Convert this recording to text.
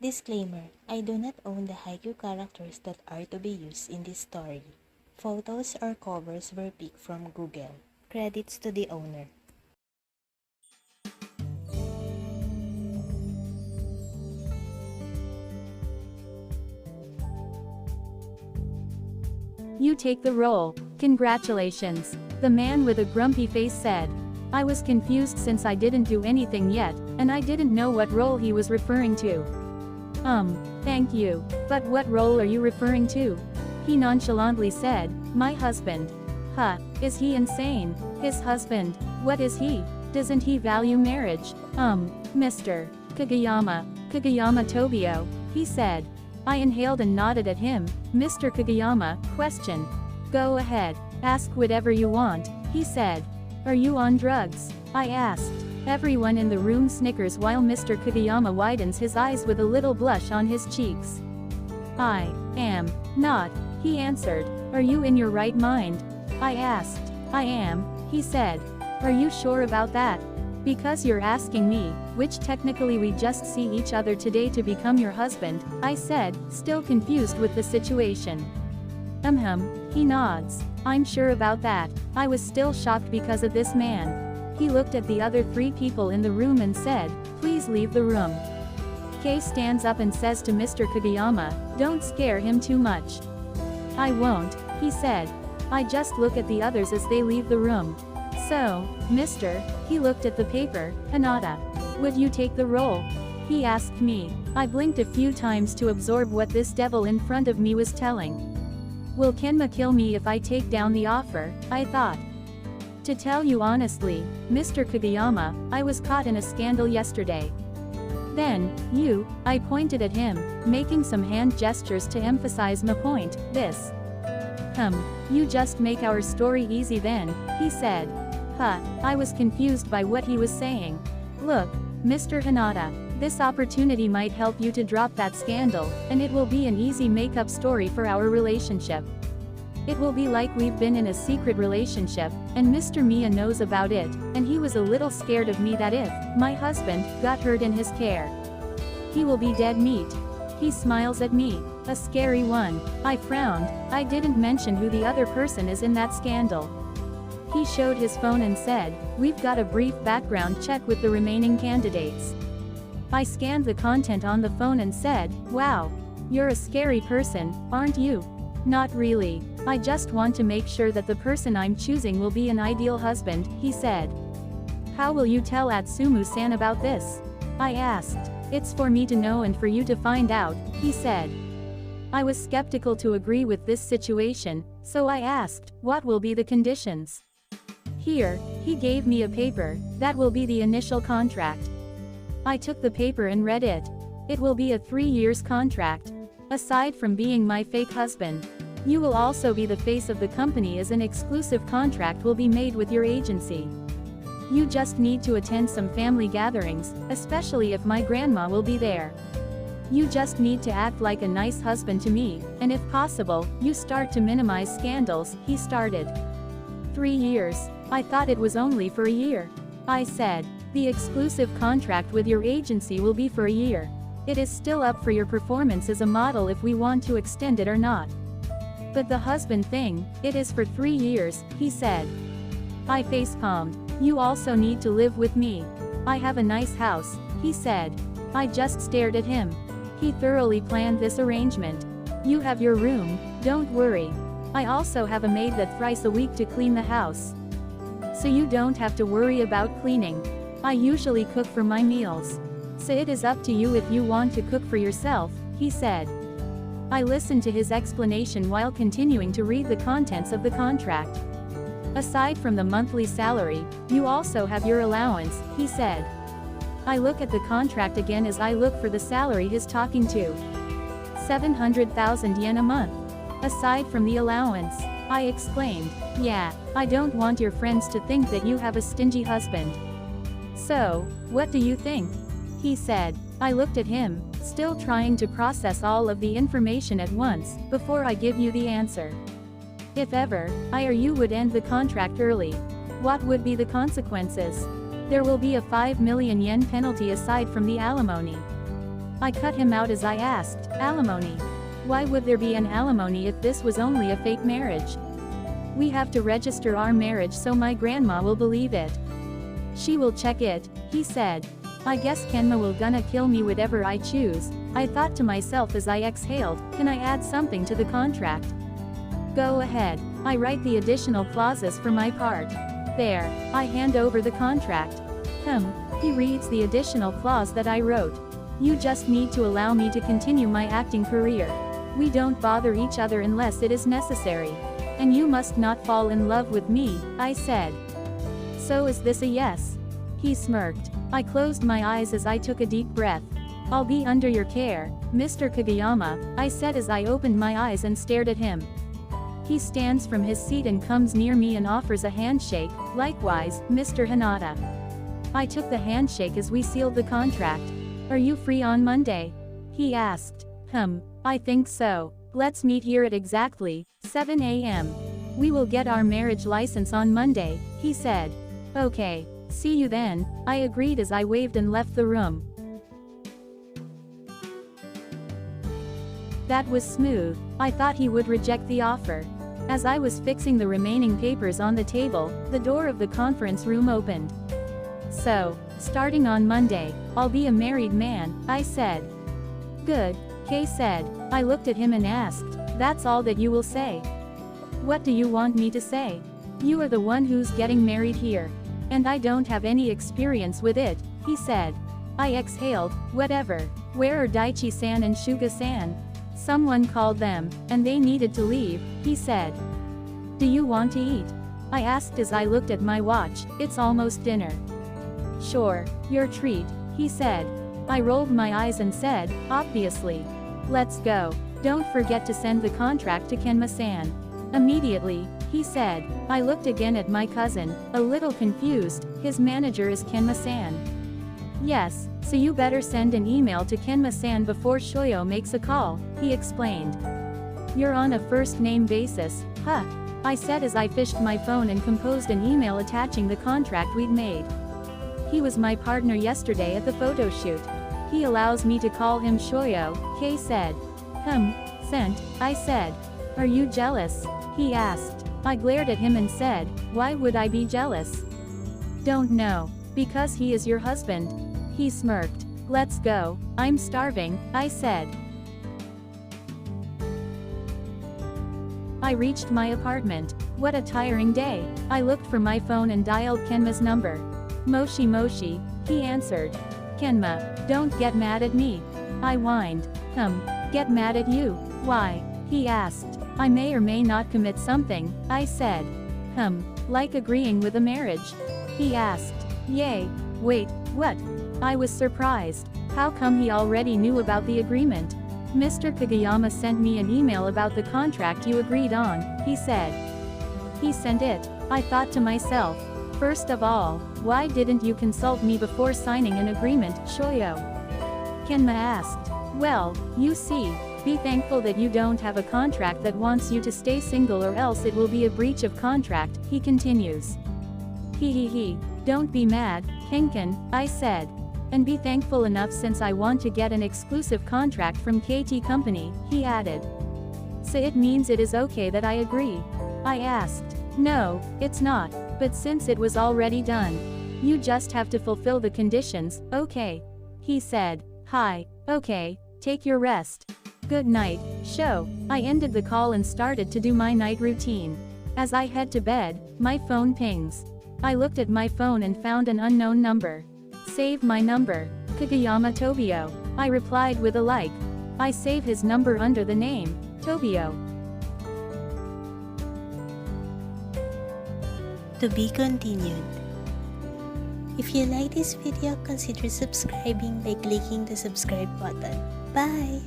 Disclaimer: I do not own the haiku characters that are to be used in this story. Photos or covers were picked from Google. Credits to the owner. You take the role. Congratulations. The man with a grumpy face said. I was confused since I didn't do anything yet, and I didn't know what role he was referring to. Thank you. But what role are you referring to? He nonchalantly said, my husband. Huh, is he insane? His husband? What is he? Doesn't he value marriage? Mr. Kageyama Tobio, he said. I inhaled and nodded at him. Mr. Kageyama, question. Go ahead, ask whatever you want, he said. Are you on drugs? I asked. Everyone in the room snickers while Mr. Kageyama widens his eyes with a little blush on his cheeks. I am not, he answered. Are you in your right mind? I asked. I am, he said. Are you sure about that? Because you're asking me, which technically we just see each other today to become your husband, I said, still confused with the situation. He nods. I'm sure about that. I was still shocked because of this man. He looked at the other three people in the room and said, please leave the room. Kay stands up and says to Mr. Kageyama, don't scare him too much. I won't, he said. I just look at the others as they leave the room. So, Mr. He looked at the paper, Hinata. Would you take the role? He asked me. I blinked a few times to absorb what this devil in front of me was telling. Will Kenma kill me if I take down the offer? I thought. To tell you honestly, Mr. Kageyama, I was caught in a scandal yesterday. Then, I pointed at him, making some hand gestures to emphasize my point, this. You just make our story easy then, he said. I was confused by what he was saying. Look, Mr. Hinata, this opportunity might help you to drop that scandal, and it will be an easy make-up story for our relationship. It will be like we've been in a secret relationship, and Mr. Mia knows about it, and he was a little scared of me that if my husband got hurt in his care, he will be dead meat. He smiles at me, a scary one. I frowned. I didn't mention who the other person is in that scandal. He showed his phone and said, we've got a brief background check with the remaining candidates. I scanned the content on the phone and said, wow, you're a scary person, aren't you? Not really. I just want to make sure that the person I'm choosing will be an ideal husband, he said. How will you tell Atsumu-san about this? I asked. It's for me to know and for you to find out, he said. I was skeptical to agree with this situation, so I asked, what will be the conditions? Here, he gave me a paper, that will be the initial contract. I took the paper and read it. It will be a 3 years contract. Aside from being my fake husband, you will also be the face of the company as an exclusive contract will be made with your agency. You just need to attend some family gatherings, especially if my grandma will be there. You just need to act like a nice husband to me, and if possible, you start to minimize scandals, he started. 3 years. I thought it was only for a year. I said. The exclusive contract with your agency will be for a year. It is still up for your performance as a model if we want to extend it or not. But the husband thing, it is for 3 years, he said. I facepalmed. You also need to live with me. I have a nice house, he said. I just stared at him. He thoroughly planned this arrangement. You have your room, don't worry. I also have a maid that thrice a week to clean the house. So you don't have to worry about cleaning. I usually cook for my meals. So it is up to you if you want to cook for yourself, he said. I listened to his explanation while continuing to read the contents of the contract. Aside from the monthly salary, you also have your allowance, he said. I look at the contract again as I look for the salary he's talking to. 700,000 yen a month. Aside from the allowance, I exclaimed. Yeah, I don't want your friends to think that you have a stingy husband. So, what do you think? He said. I looked at him, still trying to process all of the information at once, before I give you the answer. If ever, I or you would end the contract early, what would be the consequences? There will be a 5 million yen penalty aside from the alimony. I cut him out as I asked, alimony. Why would there be an alimony if this was only a fake marriage? We have to register our marriage so my grandma will believe it. She will check it, he said. I guess Kenma will gonna kill me whatever I choose, I thought to myself as I exhaled, can I add something to the contract? Go ahead, I write the additional clauses for my part. There, I hand over the contract. He reads the additional clause that I wrote. You just need to allow me to continue my acting career. We don't bother each other unless it is necessary. And you must not fall in love with me, I said. So is this a yes? He smirked. I closed my eyes as I took a deep breath. I'll be under your care, Mr. Kageyama, I said as I opened my eyes and stared at him. He stands from his seat and comes near me and offers a handshake, likewise, Mr. Hinata. I took the handshake as we sealed the contract. Are you free on Monday? He asked. I think so. Let's meet here at exactly 7 a.m. We will get our marriage license on Monday, he said. Okay, see you then, I agreed as I waved and left the room. That was smooth. I thought he would reject the offer. As I was fixing the remaining papers on the table, the door of the conference room opened. So, starting on Monday, I'll be a married man, I said. Good, Kay said. I looked at him and asked, that's all that you will say? What do you want me to say? You are the one who's getting married here. And I don't have any experience with it, he said. I exhaled, whatever. Where are Daichi-san and Shuga-san? Someone called them, and they needed to leave, he said. Do you want to eat? I asked as I looked at my watch, it's almost dinner. Sure, your treat, he said. I rolled my eyes and said, obviously. Let's go. Don't forget to send the contract to Kenma-san. Immediately, he said. I looked again at my cousin, a little confused, his manager is Kenma-san. Yes, so you better send an email to Kenma-san before Shoyo makes a call, he explained. You're on a first-name basis, huh? I said as I fished my phone and composed an email attaching the contract we'd made. He was my partner yesterday at the photo shoot. He allows me to call him Shoyo, Kay said. Sent, I said. Are you jealous? He asked. I glared at him and said, why would I be jealous? Don't know. Because he is your husband. He smirked. Let's go, I'm starving, I said. I reached my apartment. What a tiring day. I looked for my phone and dialed Kenma's number. Moshi Moshi, he answered. Kenma, don't get mad at me. I whined. Get mad at you? Why? He asked. I may or may not commit something, I said. Like agreeing with a marriage? He asked. Yay. Wait, what? I was surprised. How come he already knew about the agreement? Mr. Kageyama sent me an email about the contract you agreed on, he said. He sent it. I thought to myself. First of all, why didn't you consult me before signing an agreement, Shoyo? Kenma asked. Well, you see, be thankful that you don't have a contract that wants you to stay single or else it will be a breach of contract, he continues. Don't be mad, Kenken, I said. And be thankful enough since I want to get an exclusive contract from KT Company, he added. So it means it is okay that I agree? I asked. No, it's not, but since it was already done. You just have to fulfill the conditions, okay? He said. Hi, okay, take your rest. Good night, show. I ended the call and started to do my night routine. As I head to bed, my phone pings. I looked at my phone and found an unknown number. Save my number. Kageyama Tobio. I replied with a like. I save his number under the name, Tobio. To be continued. If you like this video, consider subscribing by clicking the subscribe button. Bye!